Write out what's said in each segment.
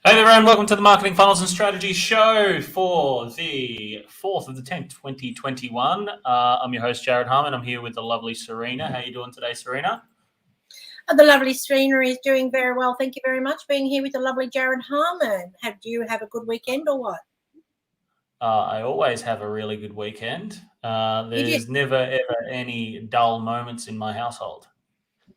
Hey there, everyone. Welcome to the Marketing Funnels and Strategy Show for the 4th of the 10th, 2021. I'm your host, Jared Harmon. I'm here with the lovely Serena. How you doing today, Serena? The lovely Serena is doing very well. Thank you very much. Being here with the lovely Jared Harmon. Do you have a good weekend or what? I always have a really good weekend. You do, There's never, ever any dull moments in my household.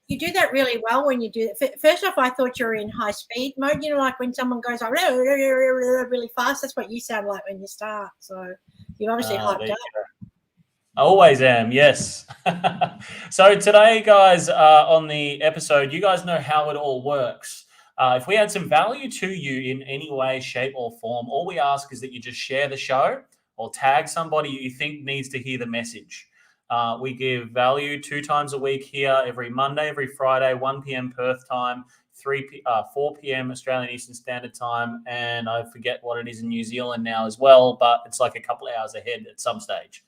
you do that really well when you do it. First off, I thought you were in high speed mode. You know, like when someone goes like, really fast. That's what you sound like when you start. So you're obviously hyped up. I always am, yes. So today, guys, on the episode, you guys know how it all works. If we add some value to you in any way, shape, or form, all we ask is that you just share the show or tag somebody you think needs to hear the message. We give value 2 times a week here, every Monday, every Friday, 1 p.m. Perth time, 4 p.m. Australian Eastern Standard Time, and I forget what it is in New Zealand now as well, but it's like a couple of hours ahead at some stage.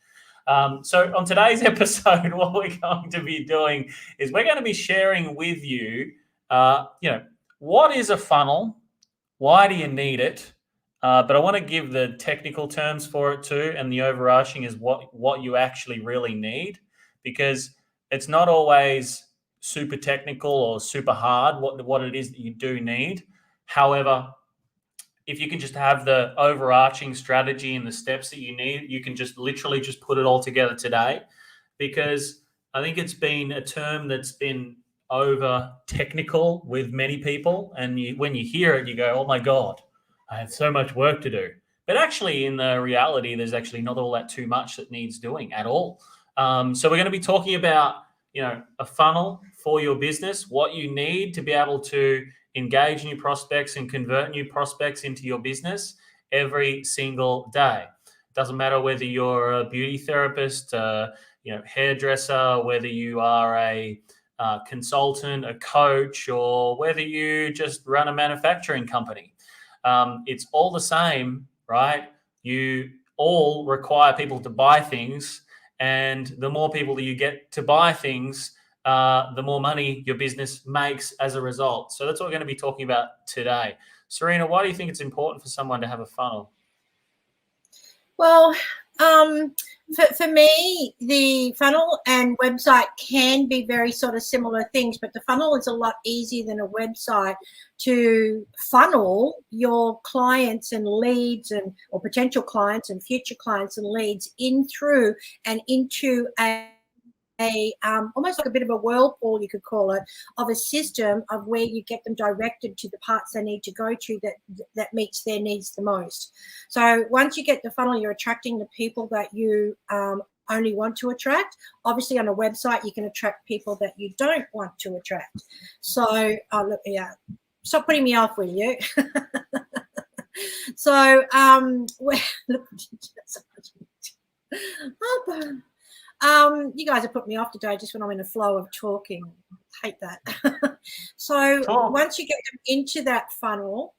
So on today's episode, what we're going to be doing is we're going to be sharing with you, what is a funnel? Why do you need it? But I want to give the technical terms for it too, and the overarching is what you actually really need, because it's not always super technical or super hard what it is that you do need. However, if you can just have the overarching strategy and the steps that you need, you can just literally just put it all together today. Because I think it's been a term that's been over technical with many people. And when you hear it, you go, oh my God, I have so much work to do. But actually, in the reality, there's actually not all that too much that needs doing at all. So we're going to be talking about, a funnel for your business, what you need to be able to engage new prospects and convert new prospects into your business every single day. Doesn't matter whether you're a beauty therapist, hairdresser, whether you are a consultant, a coach, or whether you just run a manufacturing company. It's all the same, right? You all require people to buy things, and the more people that you get to buy things, the more money your business makes as a result. So that's what we're going to be talking about today. Serena, why do you think it's important for someone to have a funnel? Well, for me, the funnel and website can be very sort of similar things, but the funnel is a lot easier than a website to funnel your clients and leads or potential clients and future clients and leads in through and into almost like a bit of a whirlpool, you could call it, of a system of where you get them directed to the parts they need to go to that meets their needs the most. So once you get the funnel, you're attracting the people that you only want to attract. Obviously, on a website, you can attract people that you don't want to attract. So, look, yeah, stop putting me off, will you? So, you guys have put me off today just when I'm in a flow of talking. I hate that. So once you get them into that funnel,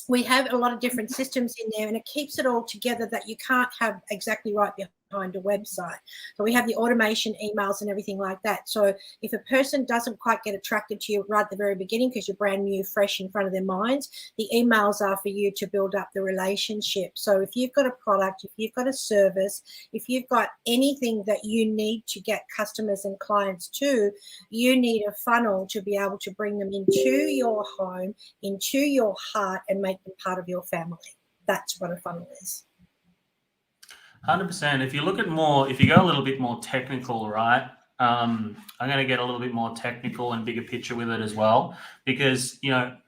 we have a lot of different systems in there, and it keeps it all together that you can't have exactly right behind a website. So we have the automation emails and everything like that. So if a person doesn't quite get attracted to you right at the very beginning because you're brand new, fresh in front of their minds, the emails are for you to build up the relationship. So if you've got a product, if you've got a service, if you've got anything that you need to get customers and clients to, you need a funnel to be able to bring them into your home, into your heart, and make them part of your family. That's what a funnel is. 100%. If you go a little bit more technical, right? I'm going to get a little bit more technical and bigger picture with it as well, because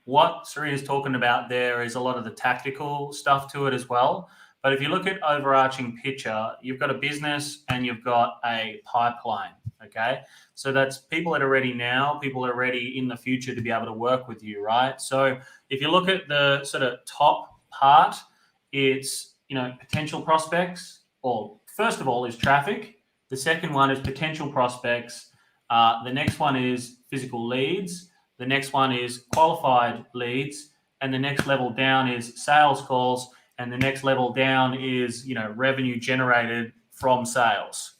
what Serena's talking about there is a lot of the tactical stuff to it as well. But if you look at overarching picture, you've got a business and you've got a pipeline. Okay, so that's people that are ready now, people that are ready in the future to be able to work with you, right? So if you look at the sort of top part, it's potential prospects. Or first of all is traffic. The second one is potential prospects. The next one is physical leads. The next one is qualified leads. And the next level down is sales calls. And the next level down is, revenue generated from sales.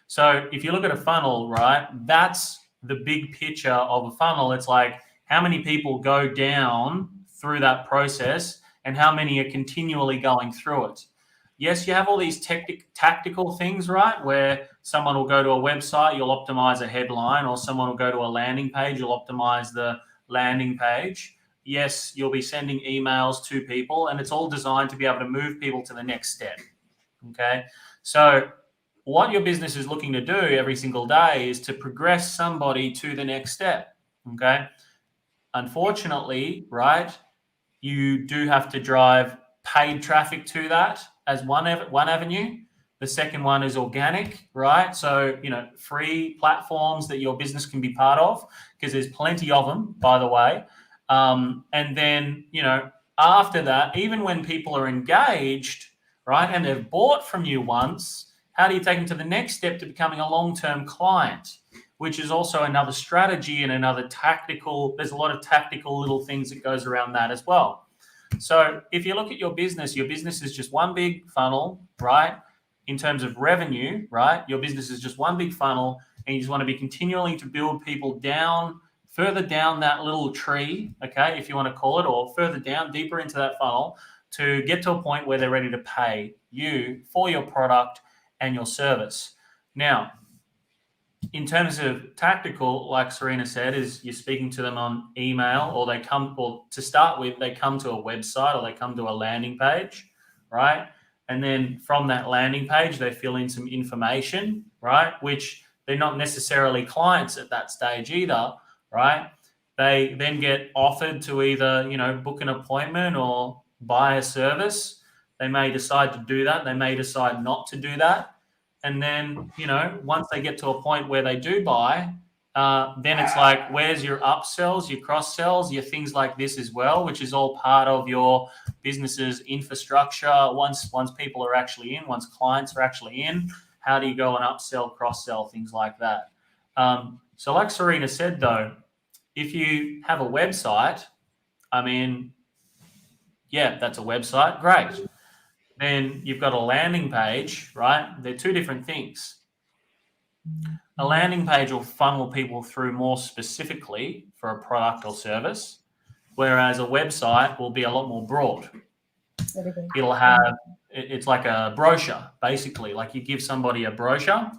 So if you look at a funnel, right, that's the big picture of a funnel. It's like how many people go down through that process and how many are continually going through it. Yes, you have all these tactical things, right, where someone will go to a website, you'll optimize a headline, or someone will go to a landing page, you'll optimize the landing page. Yes, you'll be sending emails to people, and it's all designed to be able to move people to the next step, okay? So what your business is looking to do every single day is to progress somebody to the next step, okay? Unfortunately, right, you do have to drive paid traffic to that as one avenue. The second one is organic, right? So, free platforms that your business can be part of, because there's plenty of them, by the way. And then, after that, even when people are engaged, right, and they've bought from you once, how do you take them to the next step to becoming a long-term client, which is also another strategy and another tactical, there's a lot of tactical little things that goes around that as well. So if you look at your business is just one big funnel, right? In terms of revenue, right? Your business is just one big funnel, and you just want to be continually to build people down, further down that little tree, okay, if you want to call it, or further down, deeper into that funnel to get to a point where they're ready to pay you for your product and your service. Now, in terms of tactical, like Serena said, is you're speaking to them on email, or to start with, they come to a website or they come to a landing page, right? And then from that landing page, they fill in some information, right? Which they're not necessarily clients at that stage either, right? They then get offered to either, book an appointment or buy a service. They may decide to do that. They may decide not to do that. And then, once they get to a point where they do buy, then it's like, where's your upsells, your cross-sells, your things like this as well, which is all part of your business's infrastructure. Once people are actually in, once clients are actually in, how do you go and upsell, cross-sell, things like that? So like Serena said, though, if you have a website, that's a website, great. Then you've got a landing page, right? They're two different things. A landing page will funnel people through more specifically for a product or service, whereas a website will be a lot more broad. It's like a brochure, basically. Like you give somebody a brochure,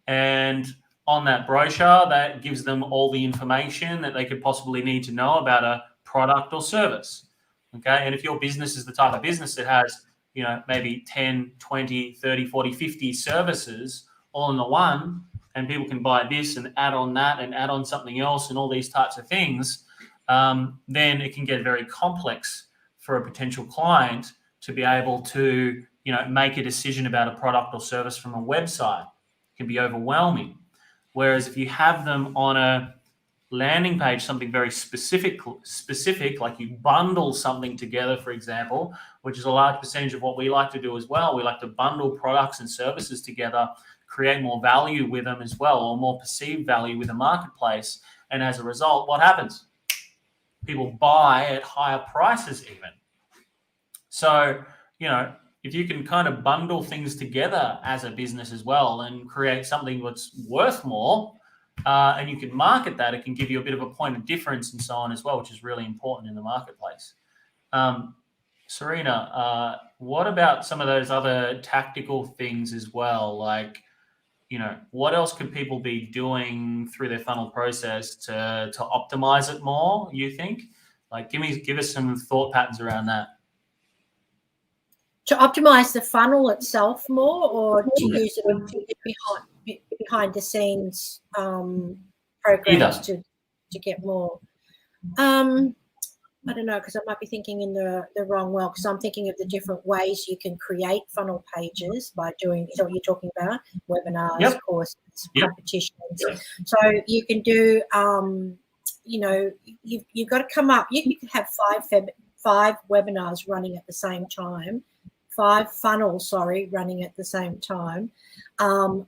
and on that brochure, that gives them all the information that they could possibly need to know about a product or service, okay? And if your business is the type of business that has maybe 10, 20, 30, 40, 50 services all in the one, and people can buy this and add on that and add on something else and all these types of things, then it can get very complex for a potential client to be able to, make a decision about a product or service from a website. It can be overwhelming. Whereas if you have them on a landing page, something very specific, like you bundle something together, for example, which is a large percentage of what we like to do as well. We like to bundle products and services together, create more value with them as well, or more perceived value with the marketplace. And as a result, what happens? People buy at higher prices even. So, if you can kind of bundle things together as a business as well and create something that's worth more, and you can market that, it can give you a bit of a point of difference and so on as well, which is really important in the marketplace. Serena, what about some of those other tactical things as well? Like, what else could people be doing through their funnel process to optimize it more, you think? Like, give us some thought patterns around that. To optimize the funnel itself more, or to use it behind the scenes programs to get more? I don't know, because I might be thinking in the wrong well, because I'm thinking of the different ways you can create funnel pages by doing, is that what you're talking about? Webinars, courses, competitions. So you can do, you've got to come up, you can have five webinars running at the same time, 5 funnels, running at the same time.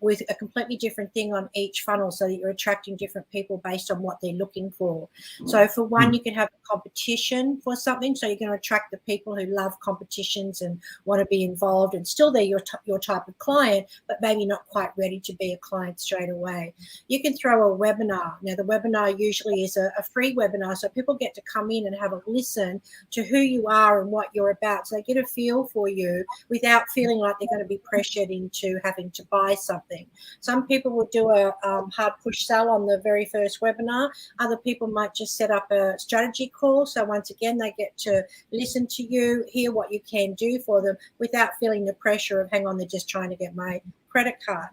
with a completely different thing on each funnel, so that you're attracting different people based on what they're looking for. So for one, you can have a competition for something, so you're going to attract the people who love competitions and want to be involved, and still they're your type of client, but maybe not quite ready to be a client straight away. You can throw a webinar. Now, the webinar usually is a free webinar, so people get to come in and have a listen to who you are and what you're about, so they get a feel for you without feeling like they're going to be pressured into having to buy something. Some people will do a hard push sell on the very first webinar. Other people might just set up a strategy call, so once again they get to listen to you, hear what you can do for them without feeling the pressure of, hang on, they're just trying to get my credit card.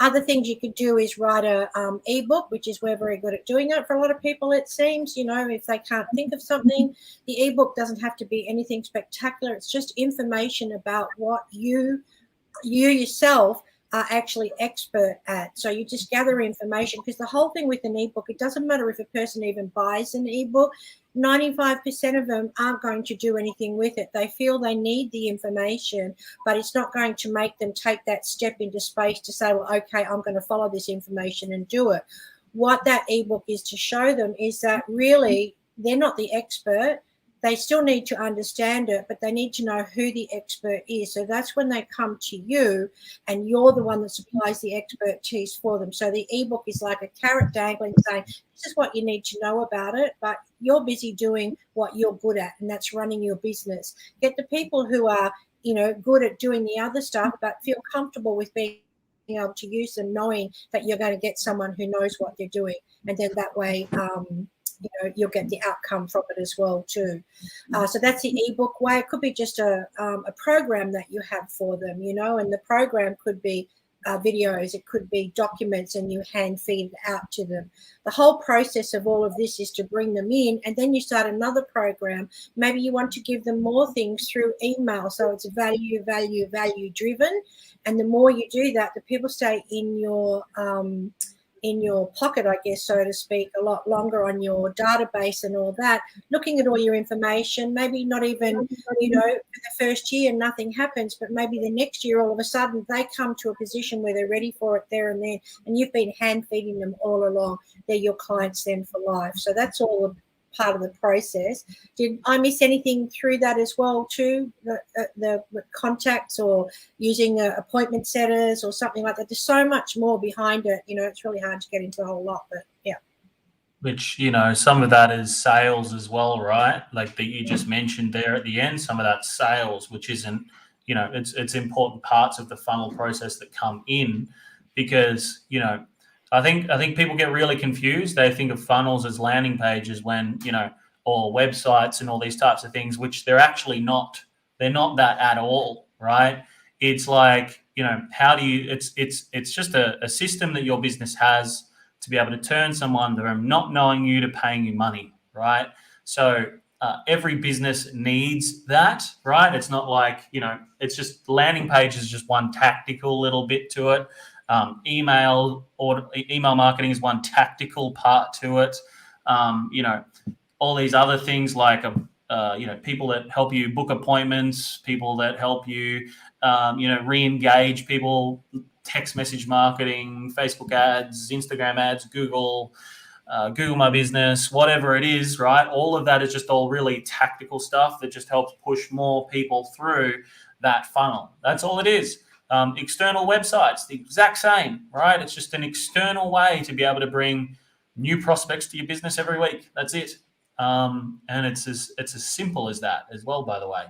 Other things you could do is write a ebook, which is we're very good at doing it for a lot of people, it seems. You know, if they can't think of something, the ebook doesn't have to be anything spectacular. It's just information about what you yourself are actually expert at. So you just gather information, because the whole thing with an ebook, it doesn't matter if a person even buys an ebook, 95% of them aren't going to do anything with it. They feel they need the information, but it's not going to make them take that step into space to say, well, okay, I'm going to follow this information and do it. What that ebook is to show them is that really they're not the expert. They still need to understand it, but they need to know who the expert is. So that's when they come to you, and you're the one that supplies the expertise for them. So the ebook is like a carrot dangling, saying, this is what you need to know about it, but you're busy doing what you're good at, and that's running your business. Get the people who are, you know, good at doing the other stuff, but feel comfortable with being able to use them, knowing that you're going to get someone who knows what they're doing. And then that way, you know, you'll get the outcome from it as well too. So that's the ebook way. It could be just a program that you have for them, you know, and the program could be videos, it could be documents, and you hand feed it out to them. The whole process of all of this is to bring them in, and then you start another program. Maybe you want to give them more things through email, so it's value driven, and the more you do that, the people stay in your pocket, I guess, so to speak, a lot longer on your database and all that, looking at all your information. Maybe not even, you know, for the first year nothing happens, but maybe the next year all of a sudden they come to a position where they're ready for it there and then, and you've been hand feeding them all along. They're your clients then for life. So that's all part of the process. Did I miss anything through that as well too? The contacts, or using appointment setters or something like that? There's so much more behind it. You know, it's really hard to get into a whole lot, but yeah. Which, you know, some of that is sales as well, right? Like that you just mentioned there at the end, some of that sales, which isn't, you know, it's important parts of the funnel process that come in, because, you know, I think people get really confused. They think of funnels as landing pages when, you know, or websites and all these types of things, which they're actually not. They're not that at all, right? It's like, you know, how do you, it's just a system that your business has to be able to turn someone from not knowing you to paying you money, right? So every business needs that, right? It's not like, you know, it's just landing page is just one tactical little bit to it. Email marketing is one tactical part to it. You know, all these other things like, you know, people that help you book appointments, people that help you, you know, re-engage people, text message marketing, Facebook ads, Instagram ads, Google My Business, whatever it is, right? All of that is just all really tactical stuff that just helps push more people through that funnel. That's all it is. External websites, the exact same, right? It's just an external way to be able to bring new prospects to your business every week. That's it. And it's as simple as that as well, by the way.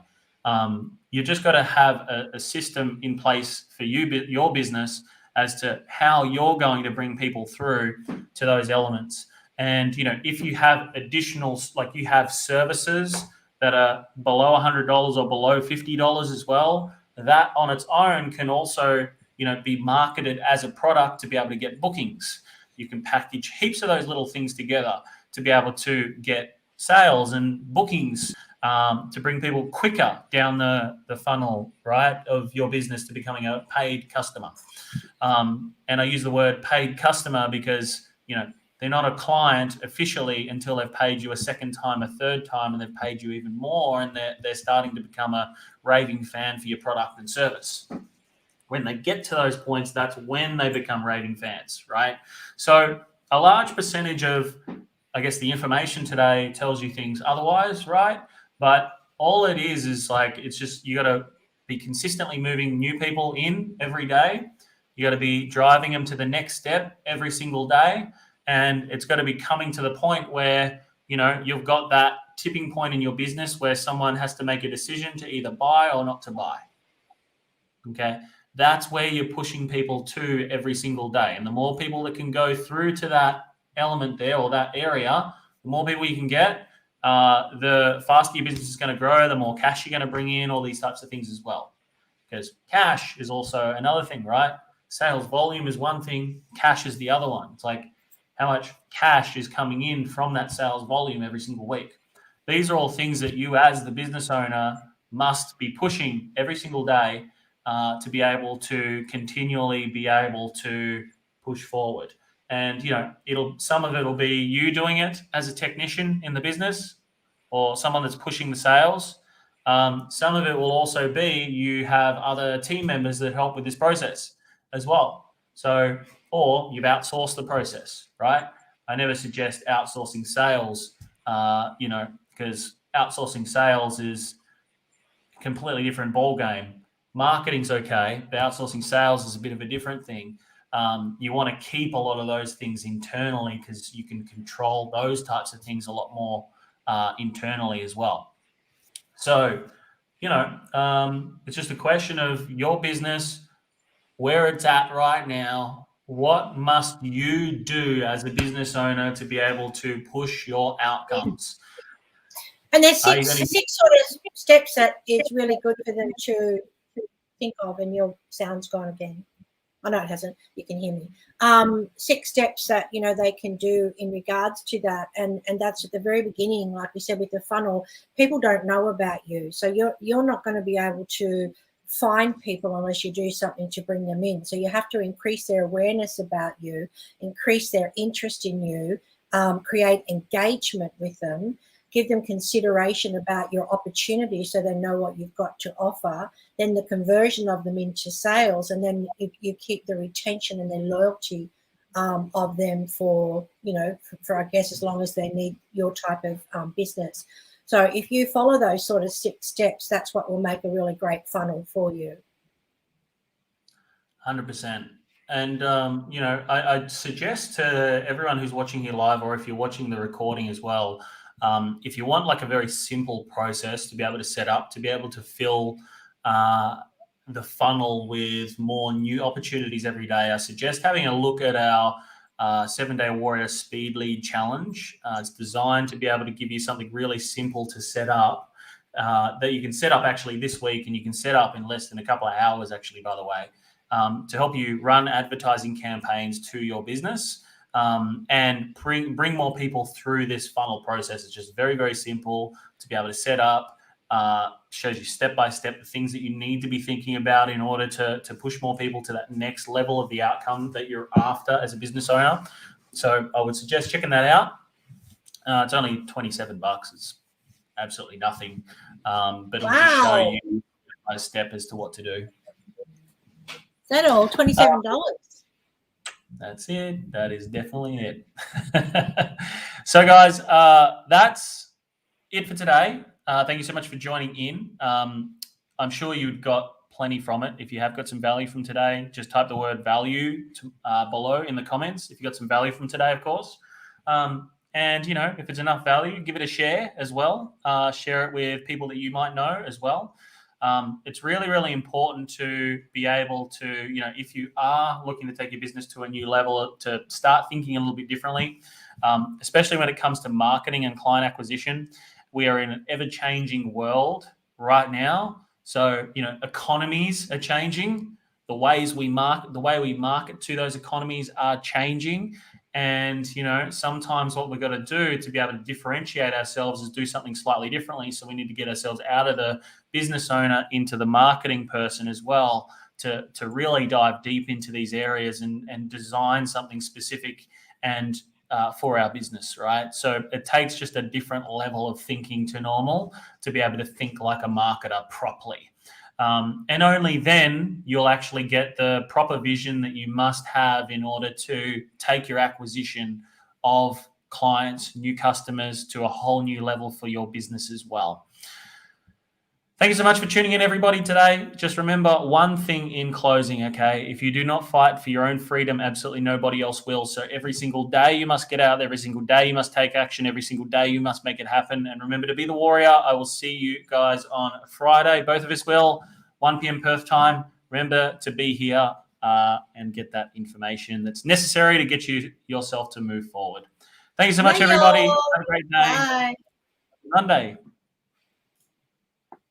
You've just got to have a system in place for your business as to how you're going to bring people through to those elements. And, you know, if you have additional, like you have services that are below $100 or below $50 as well, that on its own can also, you know, be marketed as a product to be able to get bookings. You can package heaps of those little things together to be able to get sales and bookings, to bring people quicker down the funnel, right, of your business to becoming a paid customer. And I use the word paid customer because, you know, they're not a client officially until they've paid you a second time, a third time, and they've paid you even more, and they're starting to become a raving fan for your product and service. when they get to those points, that's when they become raving fans, right? So a large percentage of, I guess, the information today tells you things otherwise, right? But all it is like, it's just, you got to be consistently moving new people in every day. You got to be driving them to the next step every single day. And it's got to be coming to the point where, you know, you've got that tipping point in your business where someone has to make a decision to either buy or not to buy. Okay. That's where you're pushing people to every single day. And the more people that can go through to that element there or that area, the more people you can get, the faster your business is going to grow, the more cash you're going to bring in, all these types of things as well. Because cash is also another thing, right? Sales volume is one thing, cash is the other one. It's like how much cash is coming in from that sales volume every single week. These are all things that you as the business owner must be pushing every single day to be able to continually be able to push forward. And, you know, some of it will be you doing it as a technician in the business or someone that's pushing the sales. Some of it will also be you have other team members that help with this process as well. So, or you've outsourced the process, right? I never suggest outsourcing sales, you know, because outsourcing sales is a completely different ball game. Marketing's okay, but outsourcing sales is a bit of a different thing. You want to keep a lot of those things internally because you can control those types of things a lot more internally as well. So, you know, it's just a question of your business, where it's at right now. What must you do as a business owner to be able to push your outcomes? And there's six sort of steps that it's really good for them to think of, and your sound's gone again. I know it hasn't. You can hear me. 6 steps that, you know, they can do in regards to that, and that's at the very beginning. Like we said with the funnel, people don't know about you, so you're not going to be able to find people unless you do something to bring them in. So you have to increase their awareness about you, increase their interest in you, create engagement with them, give them consideration about your opportunity so they know what you've got to offer, then the conversion of them into sales, and then you keep the retention and the loyalty of them for, you know, for I guess as long as they need your type of business. So if you follow those sort of 6 steps, that's what will make a really great funnel for you. 100%. And, you know, I'd suggest to everyone who's watching here live, or if you're watching the recording as well, if you want like a very simple process to be able to set up, to be able to fill the funnel with more new opportunities every day, I suggest having a look at our 7-Day Warrior Speed Lead Challenge. It's designed to be able to give you something really simple to set up that you can set up actually this week, and you can set up in less than a couple of hours actually, by the way, to help you run advertising campaigns to your business. And bring more people through this funnel process. It's just very, very simple to be able to set up. Shows you step by step the things that you need to be thinking about in order to push more people to that next level of the outcome that you're after as a business owner. So I would suggest checking that out. It's only $27. It's absolutely nothing, but it'll just show you a step as to what to do. Is that all? $27. That's it. That is definitely it. So, guys, that's it for today. Thank you so much for joining in. I'm sure you've got plenty from it. If you have got some value from today, just type the word value below in the comments. If you got some value from today, of course. And, you know, if it's enough value, give it a share as well. Share it with people that you might know as well. It's really, really important to be able to, you know, if you are looking to take your business to a new level, to start thinking a little bit differently, especially when it comes to marketing and client acquisition. We are in an ever-changing world right now. So, you know, economies are changing. The way we market to those economies are changing. And, you know, sometimes what we've got to do to be able to differentiate ourselves is do something slightly differently. So we need to get ourselves out of the business owner into the marketing person as well to really dive deep into these areas and design something specific and for our business, right? So it takes just a different level of thinking to normal to be able to think like a marketer properly. And only then you'll actually get the proper vision that you must have in order to take your acquisition of clients, new customers to a whole new level for your business as well. Thank you so much for tuning in, everybody, today. Just remember one thing in closing, okay? If you do not fight for your own freedom, absolutely nobody else will. So every single day you must get out there. Every single day you must take action. Every single day you must make it happen. And remember to be the warrior. I will see you guys on Friday. Both of us will, 1 p.m. Perth time. Remember to be here and get that information that's necessary to get yourself to move forward. Thank you so much, everybody. Have a great day. Bye. Monday.